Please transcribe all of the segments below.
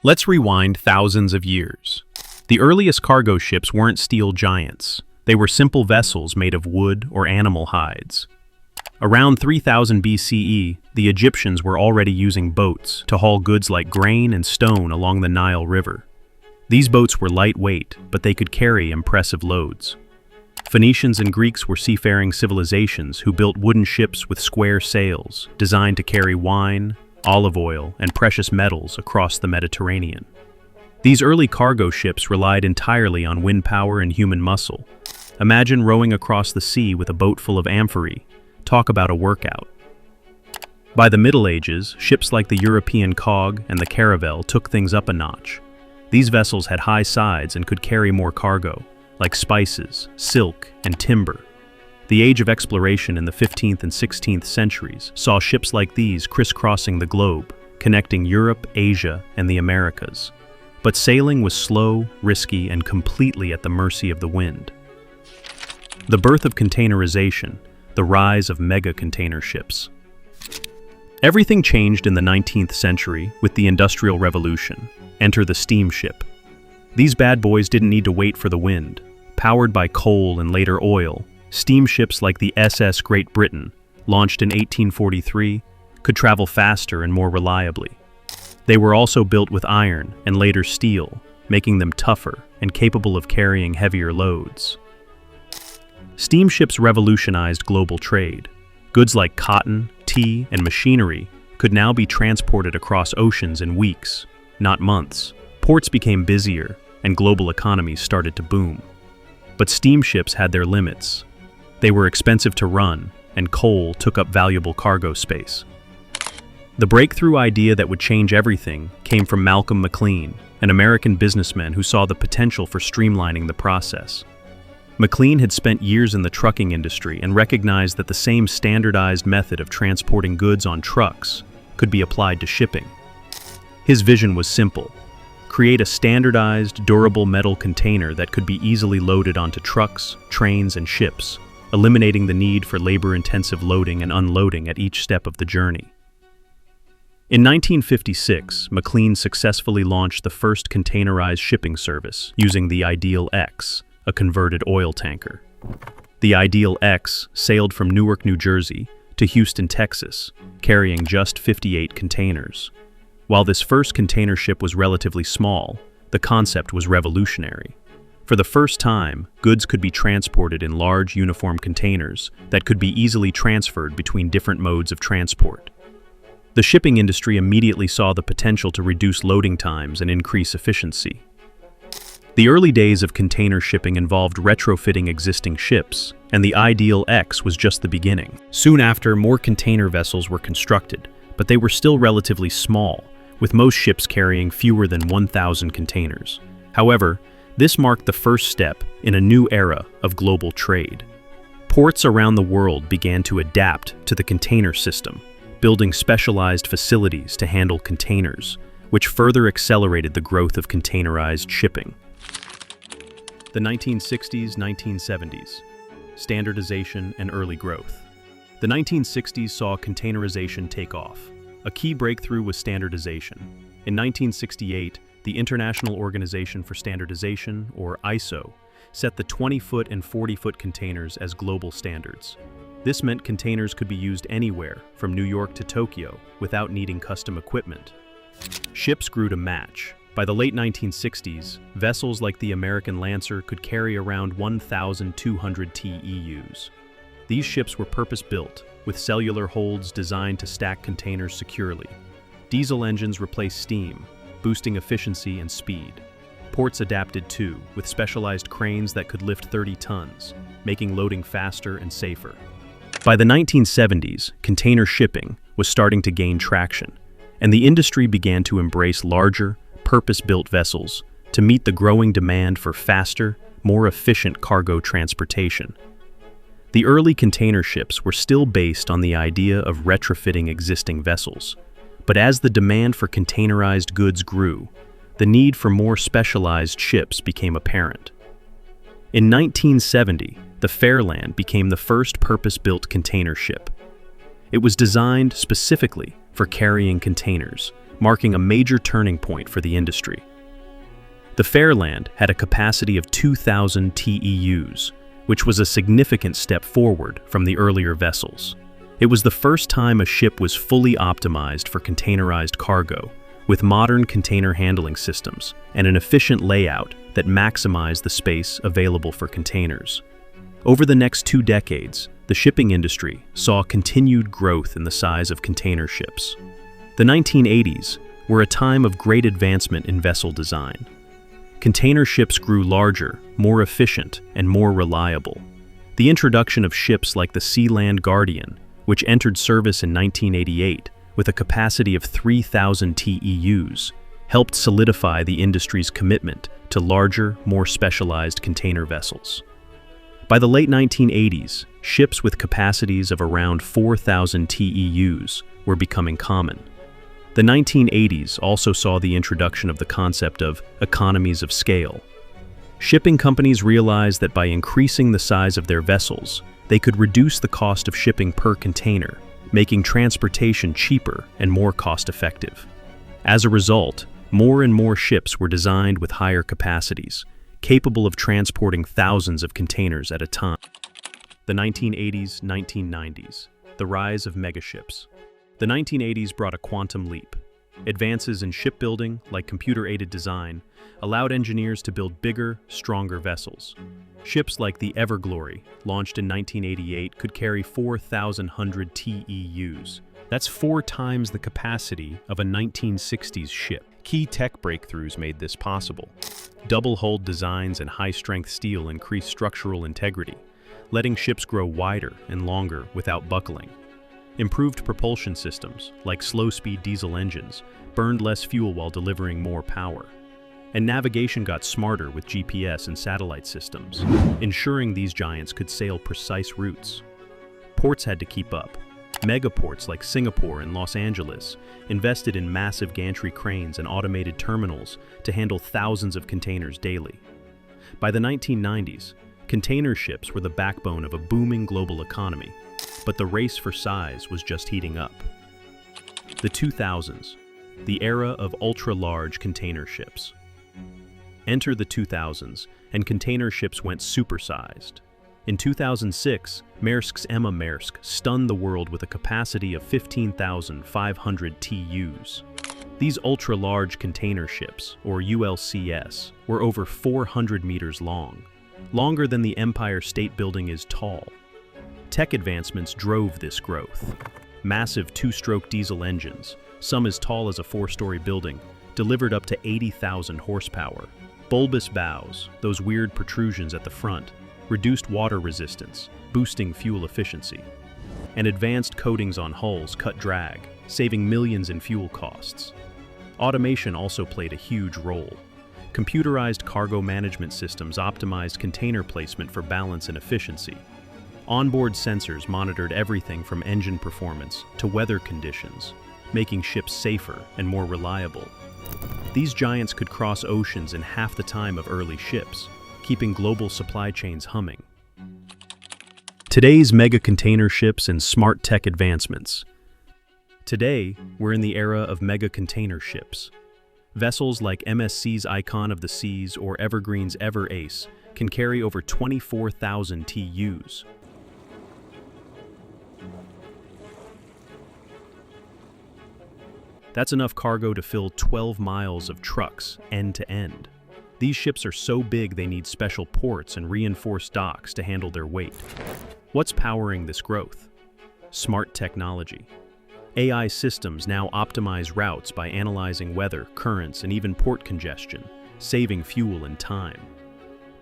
Let's rewind thousands of years. The earliest cargo ships weren't steel giants. They were simple vessels made of wood or animal hides. Around 3000 BCE, the Egyptians were already using boats to haul goods like grain and stone along the Nile River. These boats were lightweight, but they could carry impressive loads. Phoenicians and Greeks were seafaring civilizations who built wooden ships with square sails, designed to carry wine, olive oil, and precious metals across the Mediterranean. These early cargo ships relied entirely on wind power and human muscle. Imagine rowing across the sea with a boat full of amphorae. Talk about a workout. By the Middle Ages, ships like the European cog and the caravel took things up a notch. These vessels had high sides and could carry more cargo, like spices, silk, and timber. The age of exploration in the 15th and 16th centuries saw ships like these crisscrossing the globe, connecting Europe, Asia, and the Americas. But sailing was slow, risky, and completely at the mercy of the wind. The birth of containerization, the rise of mega-container ships. Everything changed in the 19th century with the Industrial Revolution. Enter the steamship. These bad boys didn't need to wait for the wind. Powered by coal and later oil, steamships like the SS Great Britain, launched in 1843, could travel faster and more reliably. They were also built with iron and later steel, making them tougher and capable of carrying heavier loads. Steamships revolutionized global trade. Goods like cotton, tea, and machinery could now be transported across oceans in weeks, not months. Ports became busier, and global economies started to boom. But steamships had their limits. They were expensive to run, and coal took up valuable cargo space. The breakthrough idea that would change everything came from Malcolm McLean, an American businessman who saw the potential for streamlining the process. McLean had spent years in the trucking industry and recognized that the same standardized method of transporting goods on trucks could be applied to shipping. His vision was simple: create a standardized, durable metal container that could be easily loaded onto trucks, trains, and ships, eliminating the need for labor-intensive loading and unloading at each step of the journey. In 1956, McLean successfully launched the first containerized shipping service using the Ideal X, a converted oil tanker. The Ideal X sailed from Newark, New Jersey, to Houston, Texas, carrying just 58 containers. While this first container ship was relatively small, the concept was revolutionary. For the first time, goods could be transported in large uniform containers that could be easily transferred between different modes of transport. The shipping industry immediately saw the potential to reduce loading times and increase efficiency. The early days of container shipping involved retrofitting existing ships, and the Ideal X was just the beginning. Soon after, more container vessels were constructed, but they were still relatively small, with most ships carrying fewer than 1,000 containers. However, this marked the first step in a new era of global trade. Ports around the world began to adapt to the container system, building specialized facilities to handle containers, which further accelerated the growth of containerized shipping. The 1960s, 1970s. Standardization and early growth. The 1960s saw containerization take off. A key breakthrough was standardization. In 1968, the International Organization for Standardization, or ISO, set the 20-foot and 40-foot containers as global standards. This meant containers could be used anywhere, from New York to Tokyo, without needing custom equipment. Ships grew to match. By the late 1960s, vessels like the American Lancer could carry around 1,200 TEUs. These ships were purpose-built, with cellular holds designed to stack containers securely. Diesel engines replaced steam, boosting efficiency and speed. Ports adapted too, with specialized cranes that could lift 30 tons, making loading faster and safer. By the 1970s, container shipping was starting to gain traction, and the industry began to embrace larger, purpose-built vessels to meet the growing demand for faster, more efficient cargo transportation. The early container ships were still based on the idea of retrofitting existing vessels, but as the demand for containerized goods grew, the need for more specialized ships became apparent. In 1970, the Fairland became the first purpose-built container ship. It was designed specifically for carrying containers, marking a major turning point for the industry. The Fairland had a capacity of 2,000 TEUs, which was a significant step forward from the earlier vessels. It was the first time a ship was fully optimized for containerized cargo, with modern container handling systems and an efficient layout that maximized the space available for containers. Over the next 2 decades, the shipping industry saw continued growth in the size of container ships. The 1980s were a time of great advancement in vessel design. Container ships grew larger, more efficient, and more reliable. The introduction of ships like the Sea-Land Guardian, which entered service in 1988 with a capacity of 3,000 TEUs, helped solidify the industry's commitment to larger, more specialized container vessels. By the late 1980s, ships with capacities of around 4,000 TEUs were becoming common. The 1980s also saw the introduction of the concept of economies of scale. Shipping companies realized that by increasing the size of their vessels, they could reduce the cost of shipping per container, making transportation cheaper and more cost-effective. As a result, more and more ships were designed with higher capacities, capable of transporting thousands of containers at a time. The 1980s, 1990s, the rise of megaships. The 1980s brought a quantum leap. Advances in shipbuilding, like computer-aided design, allowed engineers to build bigger, stronger vessels. Ships like the Everglory, launched in 1988, could carry 4,100 TEUs. That's 4 times the capacity of a 1960s ship. Key tech breakthroughs made this possible. Double-hulled designs and high-strength steel increased structural integrity, letting ships grow wider and longer without buckling. Improved propulsion systems, like slow-speed diesel engines, burned less fuel while delivering more power. And navigation got smarter with GPS and satellite systems, ensuring these giants could sail precise routes. Ports had to keep up. Megaports like Singapore and Los Angeles invested in massive gantry cranes and automated terminals to handle thousands of containers daily. By the 1990s, container ships were the backbone of a booming global economy, but the race for size was just heating up. The 2000s, the era of ultra-large container ships. Enter the 2000s, and container ships went supersized. In 2006, Maersk's Emma Maersk stunned the world with a capacity of 15,500 TEUs. These ultra-large container ships, or ULCS, were over 400 meters long, longer than the Empire State Building is tall. Tech advancements drove this growth. Massive 2-stroke diesel engines, some as tall as a 4-story building, delivered up to 80,000 horsepower. Bulbous bows, those weird protrusions at the front, reduced water resistance, boosting fuel efficiency. And advanced coatings on hulls cut drag, saving millions in fuel costs. Automation also played a huge role. Computerized cargo management systems optimized container placement for balance and efficiency. Onboard sensors monitored everything from engine performance to weather conditions, making ships safer and more reliable. These giants could cross oceans in half the time of early ships, keeping global supply chains humming. Today's mega container ships and smart tech advancements. Today, we're in the era of mega container ships. Vessels like MSC's Icon of the Seas or Evergreen's Ever Ace can carry over 24,000 TEUs. That's enough cargo to fill 12 miles of trucks, end to end. These ships are so big they need special ports and reinforced docks to handle their weight. What's powering this growth? Smart technology. AI systems now optimize routes by analyzing weather, currents, and even port congestion, saving fuel and time.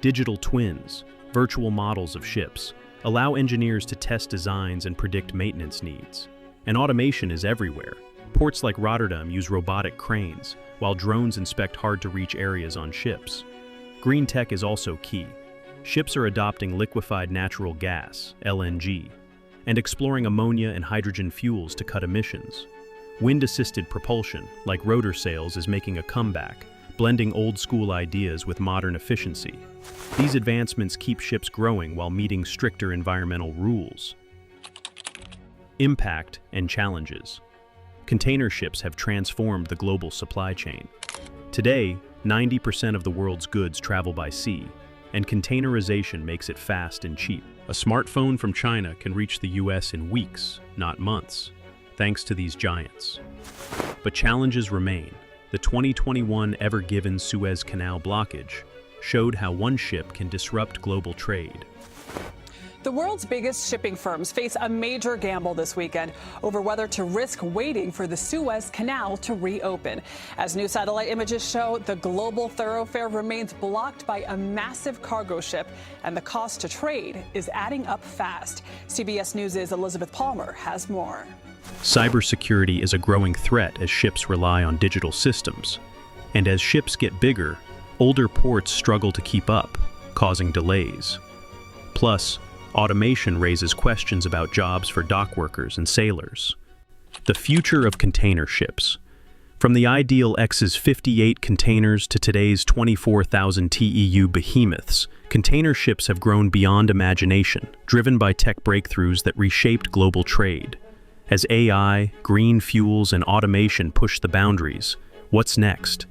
Digital twins, virtual models of ships, allow engineers to test designs and predict maintenance needs. And automation is everywhere. Ports like Rotterdam use robotic cranes, while drones inspect hard-to-reach areas on ships. Green tech is also key. Ships are adopting liquefied natural gas, LNG, and exploring ammonia and hydrogen fuels to cut emissions. Wind-assisted propulsion, like rotor sails, is making a comeback, blending old-school ideas with modern efficiency. These advancements keep ships growing while meeting stricter environmental rules. Impact and challenges. container ships have transformed the global supply chain. Today, 90% of the world's goods travel by sea, and containerization makes it fast and cheap. A smartphone from China can reach the US in weeks, not months, thanks to these giants. But challenges remain. The 2021 Ever Given Suez Canal blockage showed how one ship can disrupt global trade. The world's biggest shipping firms face a major gamble this weekend over whether to risk waiting for the Suez Canal to reopen. As new satellite images show, the global thoroughfare remains blocked by a massive cargo ship, and the cost to trade is adding up fast. CBS News' Elizabeth Palmer has more. Cybersecurity is a growing threat as ships rely on digital systems. And as ships get bigger, older ports struggle to keep up, causing delays. Plus, automation raises questions about jobs for dock workers and sailors. The future of container ships. From the Ideal X's 58 containers to today's 24,000 TEU behemoths, container ships have grown beyond imagination, driven by tech breakthroughs that reshaped global trade. As AI, green fuels, and automation push the boundaries, what's next?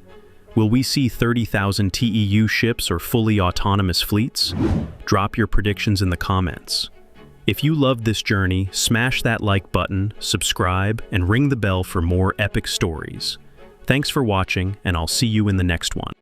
Will we see 30,000 TEU ships or fully autonomous fleets? Drop your predictions in the comments. If you loved this journey, smash that like button, subscribe, and ring the bell for more epic stories. Thanks for watching, and I'll see you in the next one.